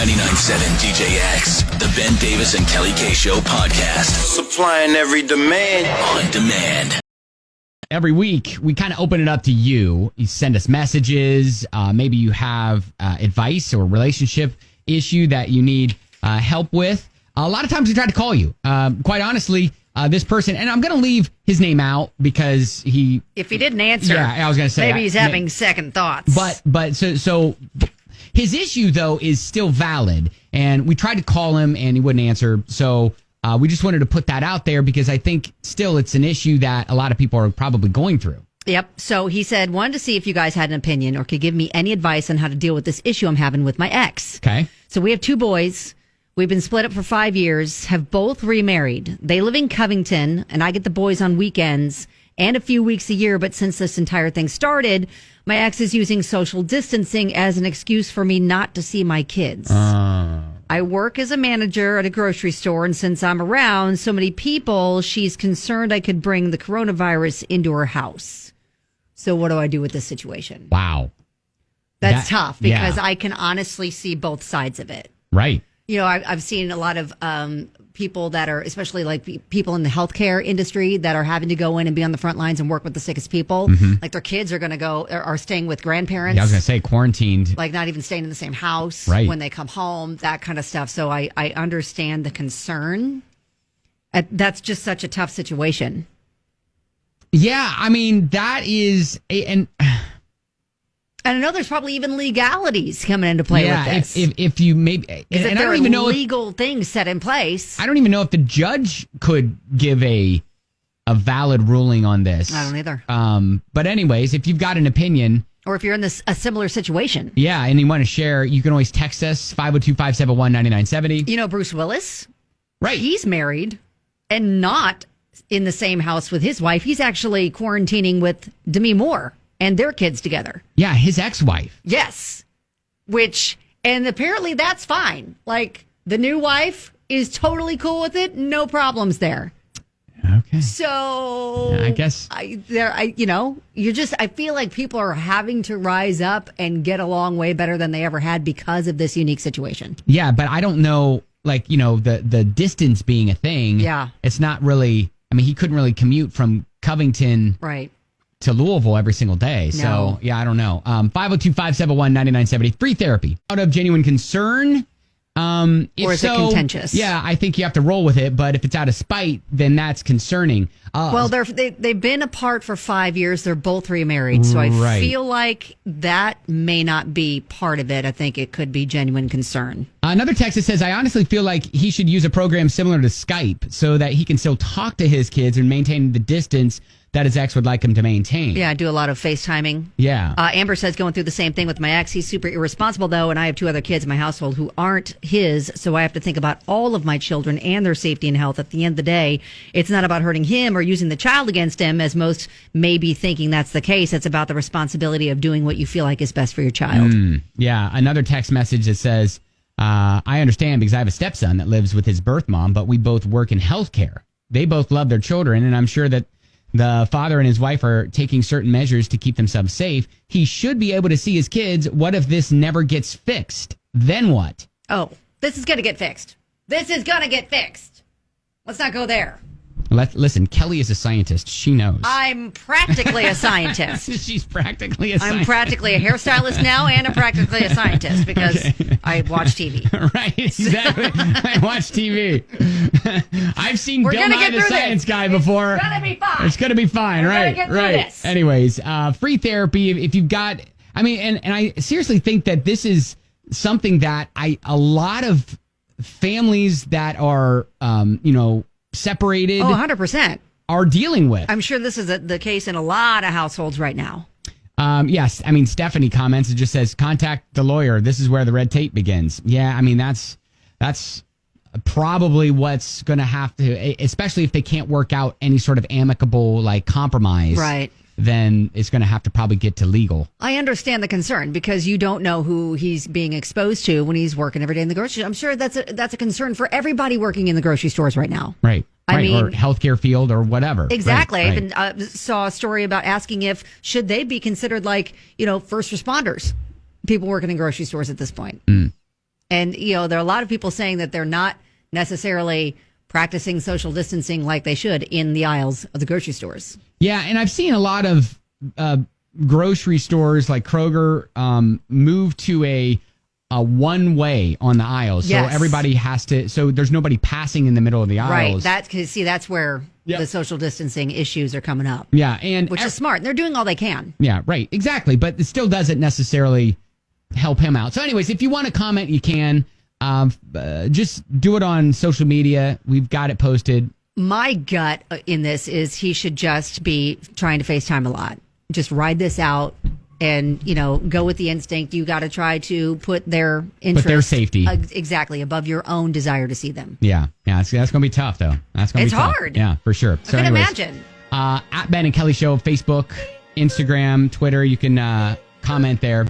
99.7 DJX, the Ben Davis and Kelly K Show podcast. Supplying every demand. On demand. Every week, we kind of open it up to you. You send us messages. Maybe you have advice or relationship issue that you need help with. A lot of times we try to call you. Quite honestly, this person, and I'm going to leave his name out because if he didn't answer, yeah, I was going to say maybe he's having second thoughts. But so his issue though is still valid, and we tried to call him and he wouldn't answer. So we just wanted to put that out there because I think still it's an issue that a lot of people are probably going through. Yep. So he said, wanted to see if you guys had an opinion or could give me any advice on how to deal with this issue I'm having with my ex. Okay. So we have two boys. We've been split up for 5 years, have both remarried. They live in Covington, and I get the boys on weekends and a few weeks a year. But since this entire thing started, my ex is using social distancing as an excuse for me not to see my kids. I work as a manager at a grocery store, and since I'm around so many people, she's concerned I could bring the coronavirus into her house. So what do I do with this situation? Wow. That's tough because yeah. I can honestly see both sides of it. Right. You know, I've seen a lot of people that are, especially like people in the healthcare industry that are having to go in and be on the front lines and work with the sickest people. Mm-hmm. Like their kids are going to are staying with grandparents. Yeah, I was going to say quarantined. Like not even staying in the same house when they come home, that kind of stuff. So I understand the concern. That's just such a tough situation. Yeah, I mean, that is... And I know there's probably even legalities coming into play with this. If you maybe, and I don't even know legal things set in place. I don't even know if the judge could give a valid ruling on this. I don't either. But anyways, if you've got an opinion, or if you're in a similar situation, yeah, and you want to share, you can always text us 502-571-9970. You know Bruce Willis, right? He's married and not in the same house with his wife. He's actually quarantining with Demi Moore and their kids together. Yeah, his ex-wife. Yes. And apparently that's fine. Like, the new wife is totally cool with it. No problems there. Okay. So, yeah, I guess. I feel like people are having to rise up and get along way better than they ever had because of this unique situation. Yeah, but I don't know, like, the distance being a thing. Yeah. It's not really, I mean, he couldn't really commute from Covington. Right. To Louisville every single day. No. So, yeah, I don't know. 502-571-9970. Free therapy. Out of genuine concern. Or is it contentious? Yeah, I think you have to roll with it. But if it's out of spite, then that's concerning. Well, they've been apart for 5 years. They're both remarried. So I feel like that may not be part of it. I think it could be genuine concern. Another text that says, I honestly feel like he should use a program similar to Skype so that he can still talk to his kids and maintain the distance that his ex would like him to maintain. Yeah, I do a lot of FaceTiming. Yeah. Amber says, going through the same thing with my ex. He's super irresponsible, though, and I have two other kids in my household who aren't his, so I have to think about all of my children and their safety and health. At the end of the day, it's not about hurting him or using the child against him, as most may be thinking that's the case. It's about the responsibility of doing what you feel like is best for your child. Yeah, another text message that says, I understand because I have a stepson that lives with his birth mom, but we both work in healthcare. They both love their children, and I'm sure that the father and his wife are taking certain measures to keep themselves safe. He should be able to see his kids. What if this never gets fixed? Then what? Oh, this is going to get fixed. This is going to get fixed. Let's not go there. Listen, Kelly is a scientist. She knows. I'm practically a scientist. She's practically a scientist. I'm practically a hairstylist now, and I'm practically a scientist because I watch TV. Right, exactly. I watch TV. I've seen Bill Nye the Science Guy before. It's gonna be fine. It's gonna be fine, We're right? gonna get through right. this. Anyways, free therapy if you've got. I mean, and I seriously think that this is something that a lot of families that are, separated. 100%. Are dealing with. I'm sure this is the case in a lot of households right now. Yes. I mean, Stephanie comments, it just says, contact the lawyer. This is where the red tape begins. Yeah. I mean, that's probably what's going to have to, especially if they can't work out any sort of amicable compromise. Right. Then it's going to have to probably get to legal. I understand the concern because you don't know who he's being exposed to when he's working every day in the grocery store. I'm sure that's a concern for everybody working in the grocery stores right now. Right. I mean, or healthcare field or whatever. Exactly. Right. I even saw a story about asking should they be considered first responders, people working in grocery stores at this point. And, there are a lot of people saying that they're not necessarily practicing social distancing like they should in the aisles of the grocery stores. Yeah, and I've seen a lot of grocery stores like Kroger move to a one way on the aisles. Yes. So everybody has to, so there's nobody passing in the middle of the aisles. Right. That's where the social distancing issues are coming up. Yeah. And which is smart. They're doing all they can. Yeah, right. Exactly. But it still doesn't necessarily help him out. So anyways, if you want to comment, you can. Just do it on social media. We've got it posted. My gut in this is he should just be trying to FaceTime a lot. Just ride this out and, go with the instinct. You got to try to put their interest, their safety exactly above your own desire to see them. Yeah. That's going to be tough, though. That's going to be tough. It's hard. Yeah, for sure. I can imagine. At Ben and Kelly Show, Facebook, Instagram, Twitter. You can comment there.